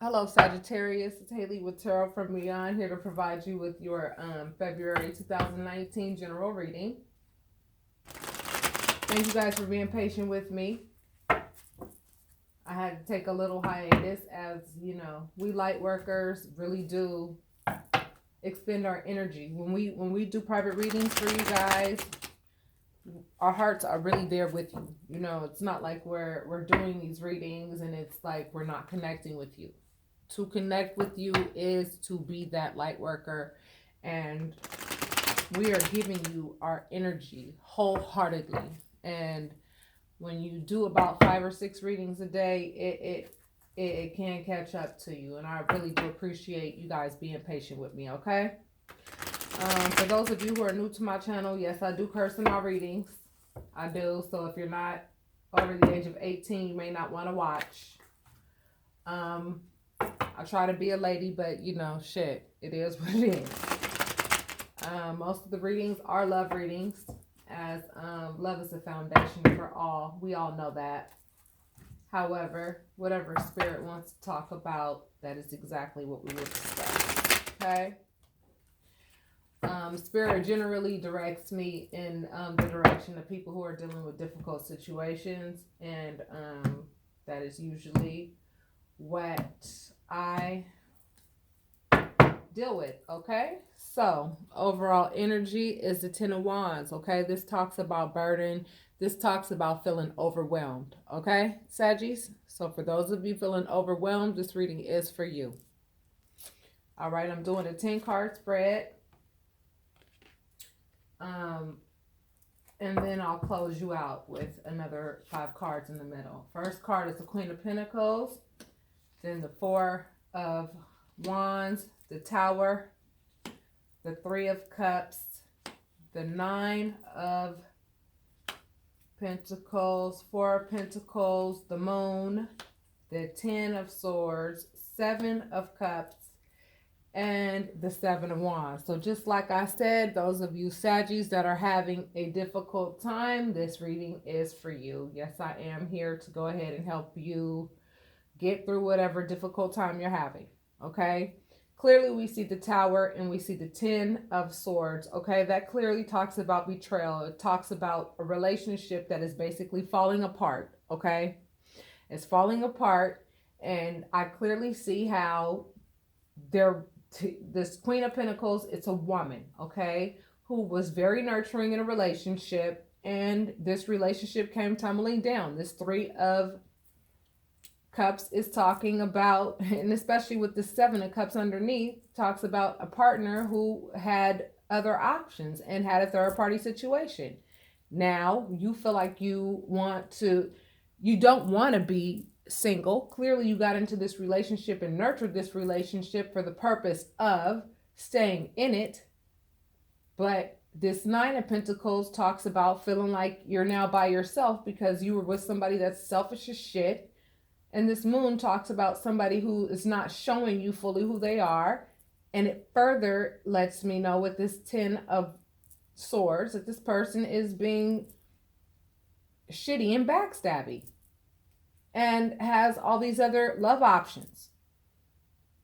Hello, Sagittarius. It's Haley with Tarot from Beyond, here to provide you with your February 2019 general reading. Thank you guys for being patient with me. I had to take a little hiatus, as you know, we light workers really do expend our energy. When we do private readings for you guys, our hearts are really there with you. You know, it's not like we're doing these readings and it's like we're not connecting with you. To connect with you is to be that light worker, and we are giving you our energy wholeheartedly. And when you do about 5 or 6 readings a day, it can catch up to you, and I really do appreciate you guys being patient with me. Okay, for those of you who are new to my channel, yes, I do curse in my readings. I do. So if you're not over the age of 18, you may not want to watch. I try to be a lady, but you know, shit, it is what it is. Most of the readings are love readings, as love is the foundation for all. We all know that. However, whatever spirit wants to talk about, that is exactly what we will discuss. Okay? Spirit generally directs me in the direction of people who are dealing with difficult situations, and that is usually what I deal with. Okay, so overall energy is the 10 of Wands. Okay, this talks about burden. This talks about feeling overwhelmed. Okay, Saggies, so for those of you feeling overwhelmed, this reading is for you. All right, I'm doing a 10 card spread, and then I'll close you out with another 5 cards in the middle. First card is the Queen of Pentacles, then the 4 of Wands, the Tower, the 3 of Cups, the 9 of Pentacles, 4 of Pentacles, the Moon, the 10 of Swords, 7 of Cups, and the 7 of Wands. So just like I said, those of you Saggies that are having a difficult time, this reading is for you. Yes, I am here to go ahead and help you get through whatever difficult time you're having. Okay, clearly we see the Tower and we see the 10 of Swords. Okay, that clearly talks about betrayal. It talks about a relationship that is basically falling apart. Okay, it's falling apart, and I clearly see how this Queen of Pentacles, it's a woman, okay, who was very nurturing in a relationship, and this relationship came tumbling down. This 3 of Cups is talking about, and especially with the 7 of Cups underneath, talks about a partner who had other options and had a third party situation. Now you feel like you don't want to be single. Clearly you got into this relationship and nurtured this relationship for the purpose of staying in it. But this 9 of Pentacles talks about feeling like you're now by yourself because you were with somebody that's selfish as shit. And this Moon talks about somebody who is not showing you fully who they are. And it further lets me know with this 10 of Swords that this person is being shitty and backstabby and has all these other love options,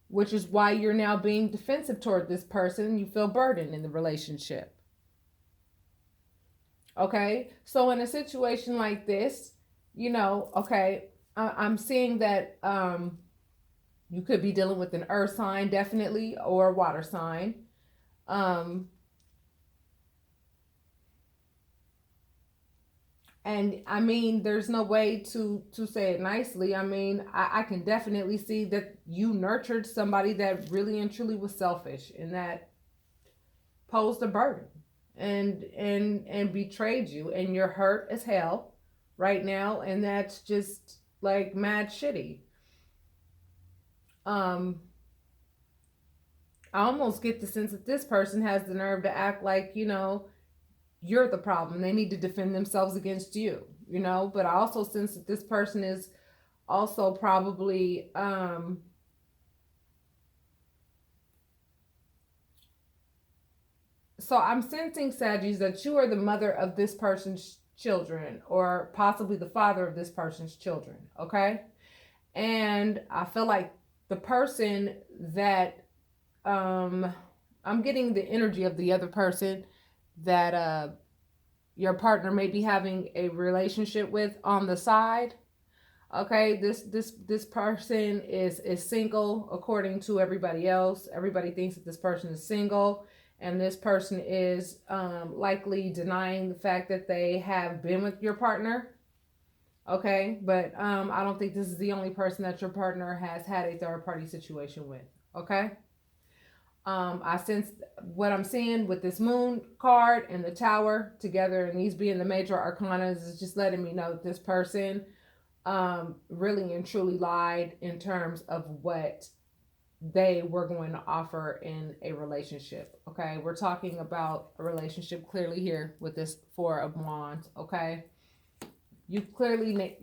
which is why you're now being defensive toward this person. You feel burdened in the relationship. Okay, so in a situation like this, you know, okay, I'm seeing that you could be dealing with an earth sign, definitely, or a water sign. And I mean, there's no way to say it nicely. I mean, I can definitely see that you nurtured somebody that really and truly was selfish and that posed a burden and betrayed you, and you're hurt as hell right now, and that's just like mad shitty. I almost get the sense that this person has the nerve to act like, you know, you're the problem. They need to defend themselves against you, you know. But I also sense that this person is also probably so I'm sensing, Saggies, that you are the mother of this person's children, or possibly the father of this person's children. Okay, and I feel like the person that I'm getting the energy of the other person that your partner may be having a relationship with on the side. Okay, this person is single according to everybody else. Everybody thinks that this person is single, and this person is likely denying the fact that they have been with your partner. Okay, but I don't think this is the only person that your partner has had a third party situation with. Okay. I sense what I'm seeing with this moon card and the tower together, and these being the major arcana, is just letting me know that this person really and truly lied in terms of what they were going to offer in a relationship. Okay, we're talking about a relationship clearly here with this Four of Wands. Okay, you clearly,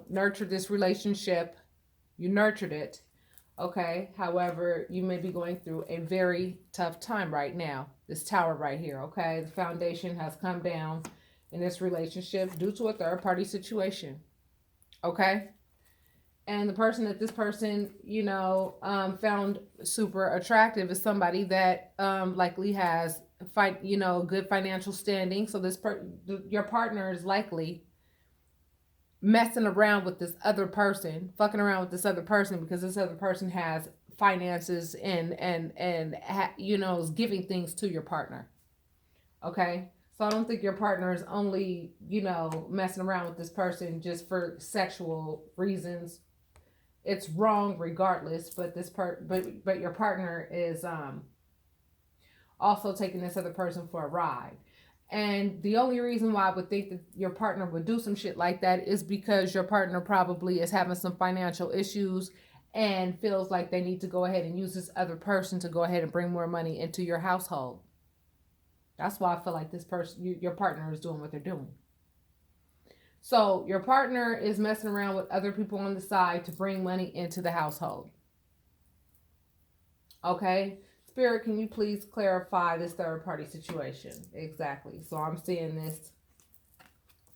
nurtured this relationship, you nurtured it. Okay, however, you may be going through a very tough time right now. This tower right here. Okay, the foundation has come down in this relationship due to a third party situation. Okay, and the person that this person found super attractive is somebody that likely has good financial standing. So your partner is likely messing around with this other person, fucking around with this other person, because this other person has finances and is giving things to your partner. Okay, so I don't think your partner is only messing around with this person just for sexual reasons. It's wrong regardless, but but your partner is also taking this other person for a ride. And the only reason why I would think that your partner would do some shit like that is because your partner probably is having some financial issues and feels like they need to go ahead and use this other person to go ahead and bring more money into your household. That's why I feel like this person, your partner, is doing what they're doing. So your partner is messing around with other people on the side to bring money into the household. Okay? Spirit, can you please clarify this third party situation? Exactly. So I'm seeing this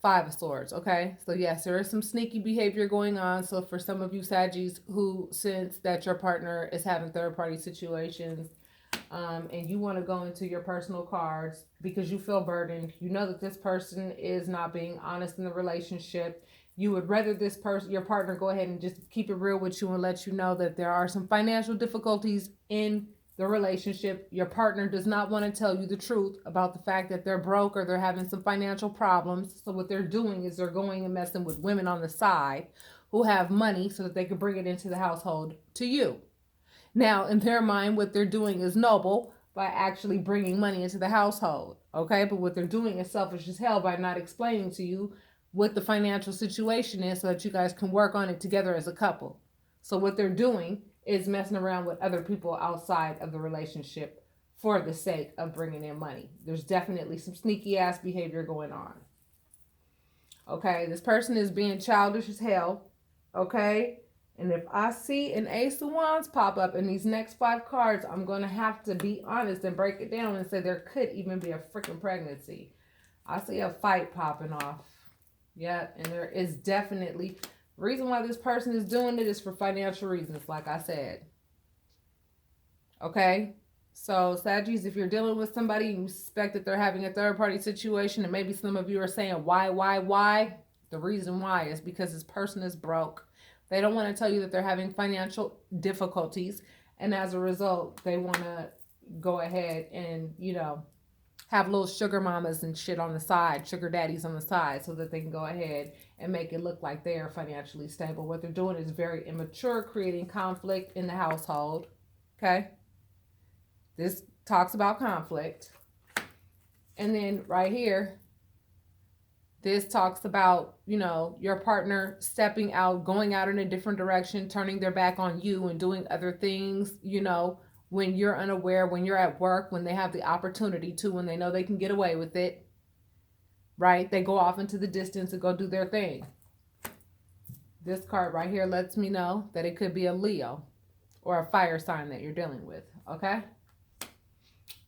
Five of Swords. Okay. So yes, there is some sneaky behavior going on. So for some of you Saggies who sense that your partner is having third party situations, and you want to go into your personal cards because you feel burdened, you know that this person is not being honest in the relationship. You would rather this person, your partner, go ahead and just keep it real with you and let you know that there are some financial difficulties in the relationship. Your partner does not want to tell you the truth about the fact that they're broke or they're having some financial problems. So what they're doing is they're going and messing with women on the side who have money so that they can bring it into the household to you. Now, in their mind, what they're doing is noble by actually bringing money into the household. Okay, but what they're doing is selfish as hell by not explaining to you what the financial situation is so that you guys can work on it together as a couple. So what they're doing is messing around with other people outside of the relationship for the sake of bringing in money. There's definitely some sneaky ass behavior going on. Okay, this person is being childish as hell. Okay, and if I see an Ace of Wands pop up in these next 5 cards, I'm going to have to be honest and break it down and say there could even be a freaking pregnancy. I see a fight popping off. Yeah, and there is definitely... The reason why this person is doing it is for financial reasons, like I said. Okay? So, Saggies, if you're dealing with somebody and you suspect that they're having a third-party situation, and maybe some of you are saying, why? The reason why is because this person is broke. They don't want to tell you that they're having financial difficulties, and as a result, they want to go ahead and, have little sugar mamas and shit on the side, sugar daddies on the side, so that they can go ahead and make it look like they are financially stable. What they're doing is very immature, creating conflict in the household. Okay? This talks about conflict. And then right here, this talks about, your partner stepping out, going out in a different direction, turning their back on you and doing other things, when you're unaware, when you're at work, when they have the opportunity to, when they know they can get away with it, right? They go off into the distance and go do their thing. This card right here lets me know that it could be a Leo or a fire sign that you're dealing with, okay?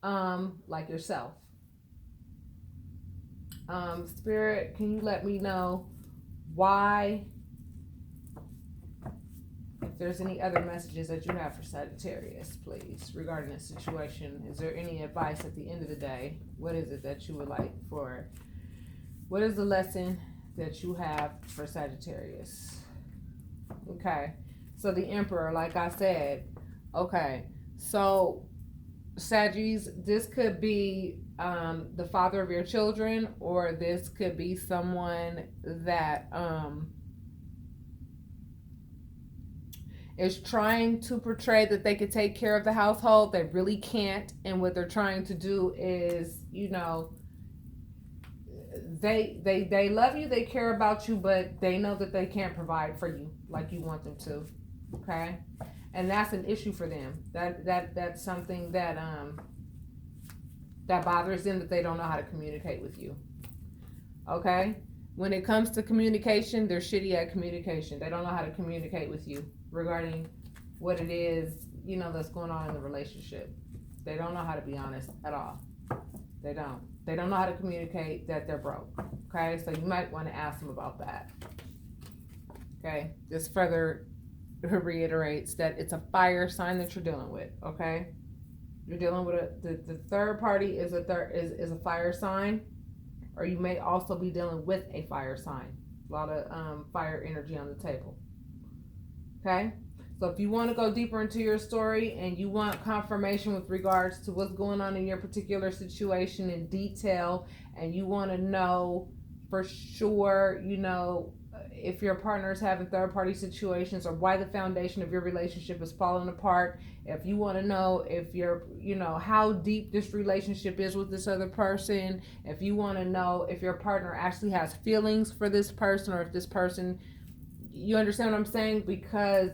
Like yourself. Spirit, can you let me know why If there's any other messages that you have for Sagittarius, please, regarding this situation. Is there any advice at the end of the day? What is it that you would like for? What is the lesson that you have for Sagittarius? Okay. So the Emperor, like I said, okay. So Saggies, this could be the father of your children, or this could be someone that is trying to portray that they could take care of the household. They really can't, and what they're trying to do is, you know, they love you, they care about you, but they know that they can't provide for you like you want them to. Okay, and that's an issue for them. That's something that that bothers them, that they don't know how to communicate with you. Okay, when it comes to communication, they're shitty at communication. They don't know how to communicate with you regarding what it is, you know, that's going on in the relationship. They don't know how to be honest at all. They don't know how to communicate that they're broke. Okay, so you might want to ask them about that. Okay, this further reiterates that it's a fire sign that you're dealing with. Okay, you're dealing with the third party is a fire sign, or you may also be dealing with a fire sign. A lot of fire energy on the table. Okay, so if you want to go deeper into your story and you want confirmation with regards to what's going on in your particular situation in detail, and you want to know for sure, you know, if your partner is having third-party situations or why the foundation of your relationship is falling apart, if you want to know if you're, you know, how deep this relationship is with this other person, if you want to know if your partner actually has feelings for this person, or if this person, you understand what I'm saying? Because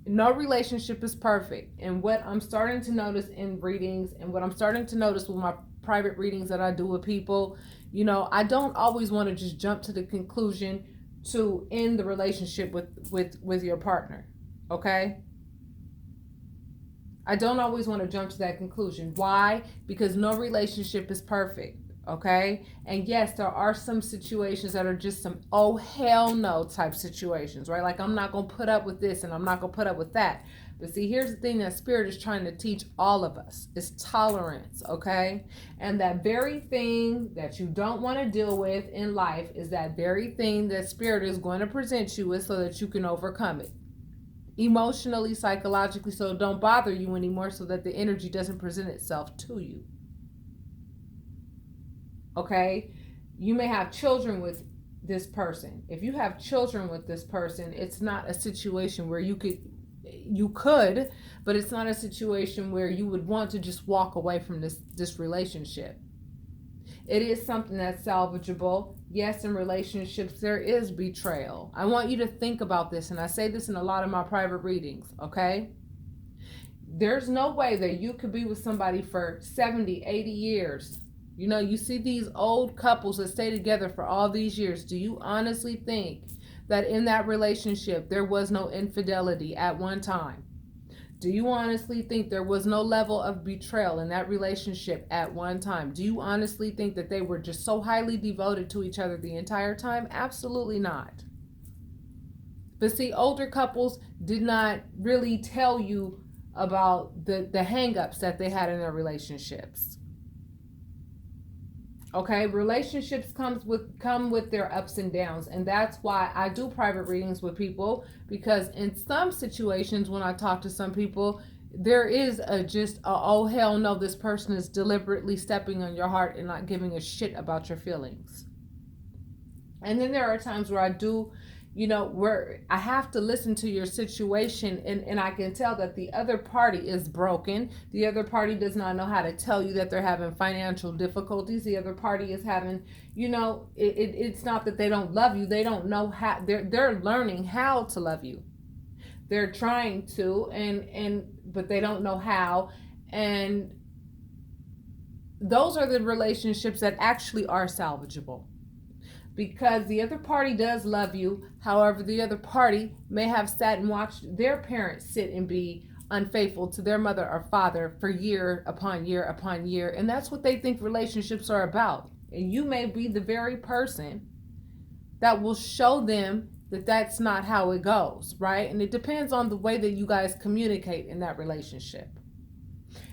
no relationship is perfect. And what I'm starting to notice in readings, and what I'm starting to notice with my private readings that I do with people, you know, I don't always want to just jump to the conclusion to end the relationship with your partner. Okay? I don't always want to jump to that conclusion. Why? Because no relationship is perfect. Okay? And yes, there are some situations that are just some oh hell no type situations, right? Like, I'm not going to put up with this and I'm not going to put up with that. But see, here's the thing that Spirit is trying to teach all of us is tolerance, okay? And that very thing that you don't want to deal with in life is that very thing that Spirit is going to present you with so that you can overcome it. Emotionally, psychologically, so it don't bother you anymore, so that the energy doesn't present itself to you. Okay? You may have children with this person. If you have children with this person, it's not a situation where you could, but it's not a situation where you would want to just walk away from this relationship. It is something that's salvageable. Yes, in relationships there is betrayal. I want you to think about this, and I say this in a lot of my private readings, okay? There's no way that you could be with somebody for 70, 80 years. You know, you see these old couples that stay together for all these years. Do you honestly think that in that relationship there was no infidelity at one time? Do you honestly think there was no level of betrayal in that relationship at one time? Do you honestly think that they were just so highly devoted to each other the entire time? Absolutely not. But see, older couples did not really tell you about the hang-ups that they had in their relationships. Okay, relationships come with their ups and downs, and that's why I do private readings with people, because in some situations when I talk to some people, there is oh hell no, this person is deliberately stepping on your heart and not giving a shit about your feelings. And then there are times where I do, you know, where I have to listen to your situation, and I can tell that the other party is broken. The other party does not know how to tell you that they're having financial difficulties. The other party is having, you know, it's not that they don't love you. They don't know how. They're learning how to love you. They're trying to, but they don't know how. And those are the relationships that actually are salvageable. Because the other party does love you. However, the other party may have sat and watched their parents sit and be unfaithful to their mother or father for year upon year upon year. And that's what they think relationships are about. And you may be the very person that will show them that that's not how it goes, right? And it depends on the way that you guys communicate in that relationship.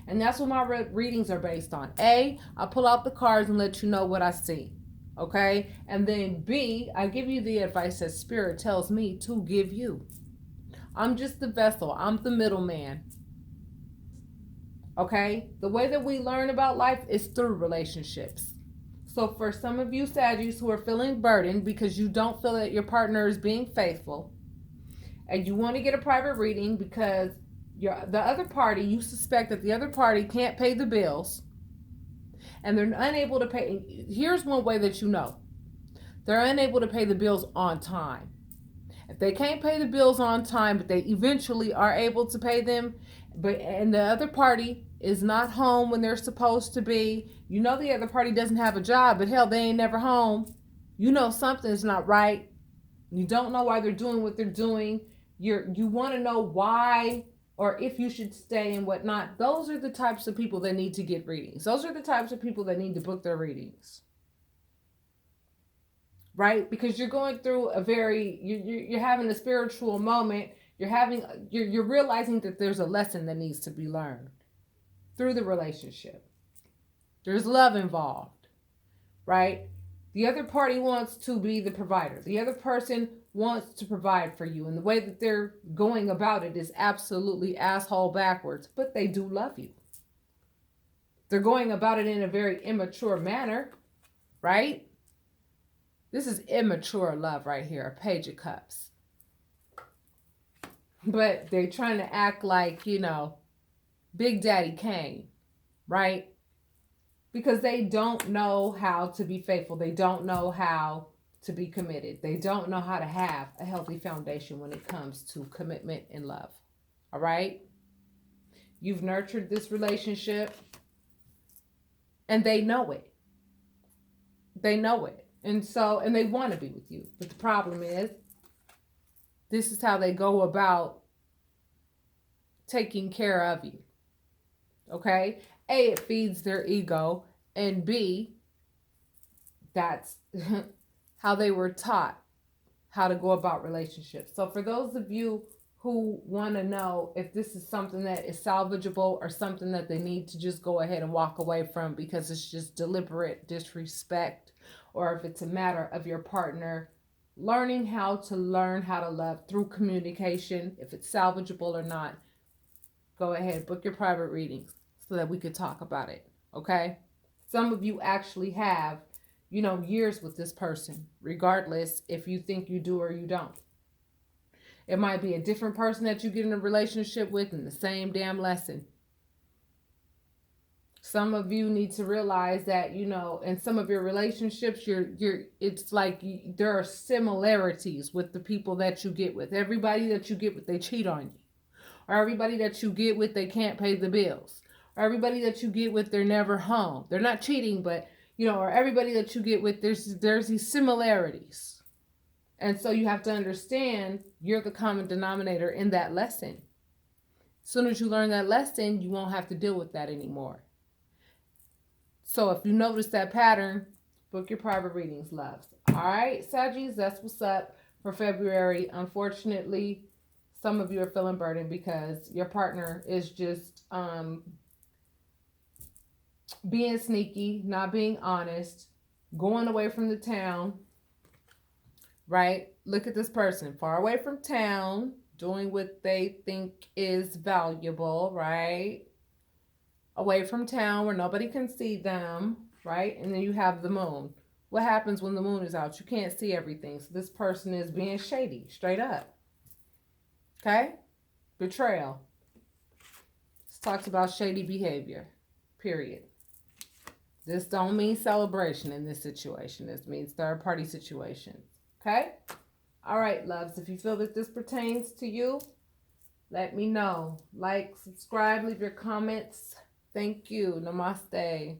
And that's what my readings are based on. A, I pull out the cards and let you know what I see. Okay? And then B, I give you the advice that Spirit tells me to give you. I'm just the vessel. I'm the middleman. Okay? The way that we learn about life is through relationships. So for some of you Saggies who are feeling burdened because you don't feel that your partner is being faithful, and you want to get a private reading because the other party, you suspect that the other party can't pay the bills, and they're unable to pay. Here's one way that you know. They're unable to pay the bills on time. If they can't pay the bills on time, but they eventually are able to pay them, and the other party is not home when they're supposed to be, you know the other party doesn't have a job, but hell, they ain't never home. You know something's not right. You don't know why they're doing what they're doing. You want to know why or if you should stay and whatnot. Those are the types of people that need to get readings. Those are the types of people that need to book their readings. Right? Because you're going through you're having a spiritual moment. You're realizing that there's a lesson that needs to be learned through the relationship. There's love involved, right? The other party wants to be the provider. The other person wants to provide for you. And the way that they're going about it is absolutely asshole backwards, but they do love you. They're going about it in a very immature manner, right? This is immature love right here, a Page of Cups. But they're trying to act like, Big Daddy Kane, right? Because they don't know how to be faithful. They don't know how to be committed. They don't know how to have a healthy foundation when it comes to commitment and love. All right? You've nurtured this relationship and they know it. They know it. And they want to be with you. But the problem is, this is how they go about taking care of you. Okay? A, it feeds their ego. And B, that's how they were taught how to go about relationships. So for those of you who want to know if this is something that is salvageable or something that they need to just go ahead and walk away from because it's just deliberate disrespect, or if it's a matter of your partner learn how to love through communication, if it's salvageable or not, go ahead, book your private readings so that we could talk about it, okay? Some of you actually have, years with this person, regardless if you think you do or you don't. It might be a different person that you get in a relationship with in the same damn lesson. Some of you need to realize that, in some of your relationships, it's like there are similarities with the people that you get with. Everybody that you get with, they cheat on you. Or everybody that you get with, they can't pay the bills. Or everybody that you get with, they're never home. They're not cheating, but, or everybody that you get with, there's these similarities. And so you have to understand you're the common denominator in that lesson. As soon as you learn that lesson, you won't have to deal with that anymore. So if you notice that pattern, book your private readings, loves. All right, Saggies, that's what's up for February. Unfortunately, some of you are feeling burdened because your partner is just being sneaky, not being honest, going away from the town, right? Look at this person, far away from town, doing what they think is valuable, right? Away from town where nobody can see them, right? And then you have the moon. What happens when the moon is out? You can't see everything. So this person is being shady, straight up. Okay? Betrayal. This talks about shady behavior, period. This don't mean celebration in this situation. This means third party situations. Okay? All right, loves. If you feel that this pertains to you, let me know. Like, subscribe, leave your comments. Thank you. Namaste.